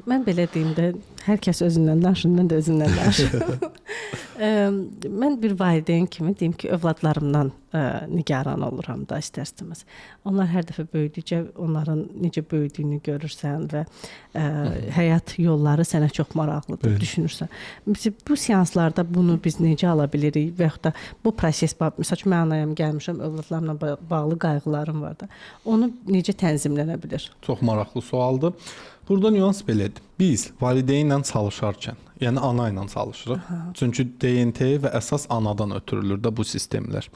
Mən belə deyim də, hər kəs özündən danışır, mən də özümdən danışıram. Mən bir valideyn kimi deyim ki, övladlarımdan nigaran oluram da istər-istəməz. Onlar hər dəfə böyüdükcə onların necə böyüdüyünü görürsən və həyat yolları sənə çox maraqlıdır, düşünürsən. Bu seanslarda bunu biz necə ala bilirik və yaxud da bu proses, məsəl üçün mən anayam, gəlmişəm, övladlarımla bağlı qayğılarım var da. Onu necə tənzimlənə bilir? Çox maraqlı sualdır. Burada nüans belədir. Biz valideynlə çalışarkən, yəni ana ilə çalışırıq. Çünki DNT və əsas anadan ötürülür də bu sistemlər.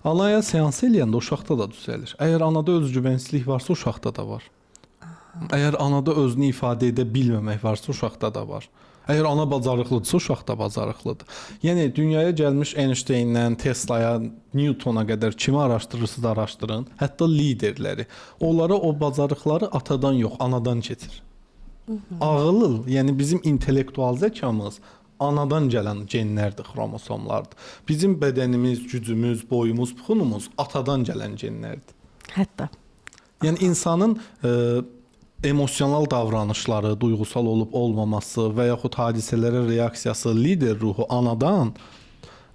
Anaya seans eləyəndə uşaqda da düzəlir. Əgər anada özgüvənsizlik varsa, uşaqda da var. Əgər anada özünü ifadə edə bilməmək varsa, uşaqda da var. Əgər ana bacarıqlıdırsa, uşaq da bacarıqlıdır. Yəni dünyaya gəlmiş Einstein'dən Tesla'ya, Newton'a qədər kimi araşdırırsınız, araşdırın. Hətta liderləri. Onlara o bacarıqları atadan yox, anadan keçir. Ağıl, yəni bizim intellektual zəkamız anadan gələn genlərdir, xromosomlardır. Bizim bədənimiz, gücümüz, boyumuz, buxunumuz atadan gələn genlərdir. Hətta. Yəni insanın emosional davranışları, duyğusal olub olmaması və yaxud hadisələrə reaksiyası, lider ruhu anadan,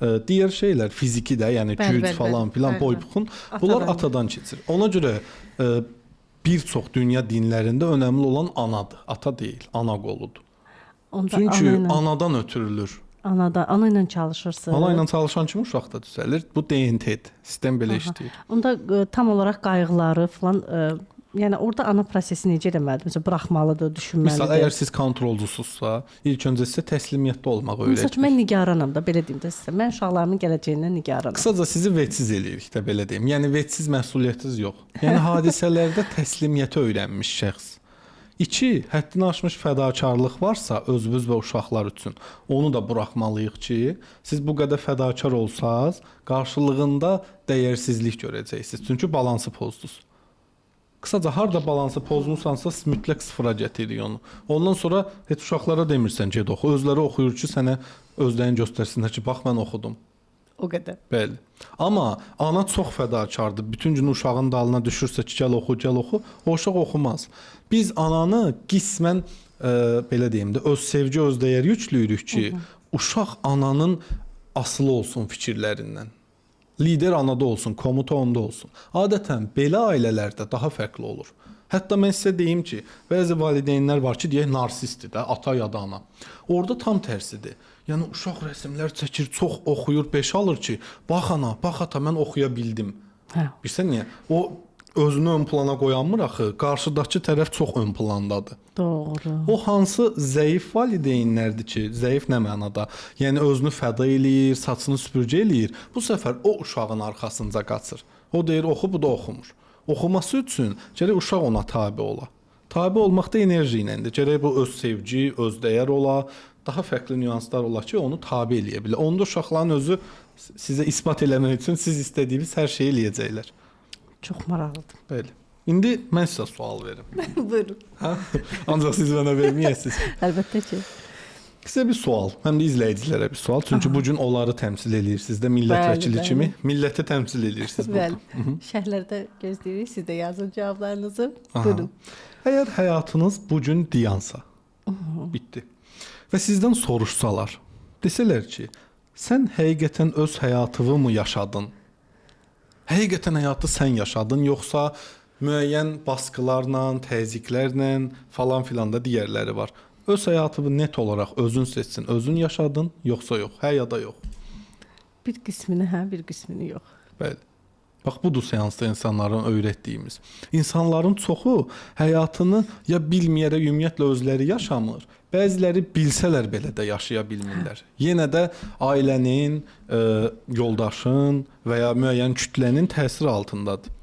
digər şeylər, fiziki də, yəni güc falan filan, boy buxun, bunlar atadan keçir. Ona görə bir çox dünya dinlərində önəmli olan anadır, ata deyil, ana qoludur. Çünki anadan ötürülür. Ana ilə çalışırsınız. Ana ilə çalışan kimi uşaq da düzəlir. Bu DNT-dir. Sistem belə işləyir. Onda tam olaraq qayğıları falan, yəni orada ana prosesi necə eləməlidir? Məsələn, buraxmalıdır, düşünməlidir. Məsələn, əgər siz kontrolcusuzsa, ilk öncə sizə təslimiyyətdə olmağı öyrədir. Məsələn, mən nigaranam da, belə deyim də sizə. Mən uşaqlarımın gələcəyindən nigaranam. Qısaca sizi vecsiz eləyirik də, belə deyim. Yəni vecsiz məsuliyyətiniz yox. Yəni hadisələrdə təslimiyyəti öyrənmiş şəxs. 2. Həddini aşmış fədakarlıq varsa özünüz və uşaqlar üçün, onu da buraxmalıyıq ki, siz bu qədər fədakar olsaz, qarşılığında dəyərsizlik görəcəksiniz. Çünki balansı pozdunuz. Qısaca harda balansı pozmusansa mütləq sıfıra gətiririk onu. Ondan sonra heç uşaqlara demirsən get oxu. Özləri oxuyur ki, sənə özlərini göstərsinlər ki, bax mən oxudum. O qədər. Bəli. Amma ana çox fədakardır. Bütün gün uşağın dalına düşürsə ki, gəl oxu, o uşaq oxumaz. Biz ananı qismən belə deyim də öz sevgi, öz dəyər yüklüyürük ki, uşaq ananın asılı olsun fikirlərindən. Lider anada olsun, komuta onda olsun. Adətən belə ailələrdə daha fərqli olur. Hətta mən sizə deyim ki, bəzi valideynlər var ki, deyək narsistdir də, ata ya da ana. Orada tam tərsidir. Yəni uşaq rəsmlər çəkir, çox oxuyur, 5 alır ki, bax ana, bax ata, mən oxuya bildim. Bilirsən niyə? O özünü ön plana qoyanmır axı, qarşıdakı tərəf çox ön plandadır. Doğru. O hansı zəif valideynlərdir ki, zəif nə mənada? Yəni özünü fəda eləyir, saçını süpürgə eləyir. Bu səfər o uşağın arxasınca qaçır. O deyir oxu, bu da oxumur. Oxuması üçün gərək uşaq ona tabe ola. Tabe olmaq da enerji iləndir. Gərək bu öz sevgi, öz dəyər ola, daha fərqli nüanslar ola ki, onu tabe eləyə bilər. Onda uşaqların özü sizə isbat eləmək üçün siz istədiyiniz hər şeyi eləyəcəklər. Çox maraqlıdır. Bəli. İndi mən sizə sual verim. Buyurun. Ancaq siz mənə verməyəsiniz. Əlbəttə ki. Sizə bir sual, həm də izləyicilərə bir sual. Çünki bu gün onları təmsil edirsiniz də millət vəkili kimi. Milləti təmsil edirsiniz burada. Bəli. Şərhlərdə gözləyirik. Siz də yazın cavablarınızı. Buyurun. Əgər həyatınız bu gün dayansa, bitdi. Və sizdən soruşsalar, desələr ki, sən həqiqətən öz həyatını mı yaşadın? Həqiqətən həyatı sən yaşadın, yoxsa müəyyən baskılarla, təzyiqlərlə falan filan da digərləri var. Öz həyatını net olaraq özün seçsin, özün yaşadın, yoxsa yox, hə ya da yox. Bir qismini hə, bir qismini yox. Bəli. Bax, budur seansda insanların öyrətdiyimiz. İnsanların çoxu həyatını ya bilməyərək ümumiyyətlə özləri yaşamır, bəziləri bilsələr belə də yaşaya bilmirlər. Yenə də ailənin, yoldaşın və ya müəyyən kütlənin təsiri altındadır.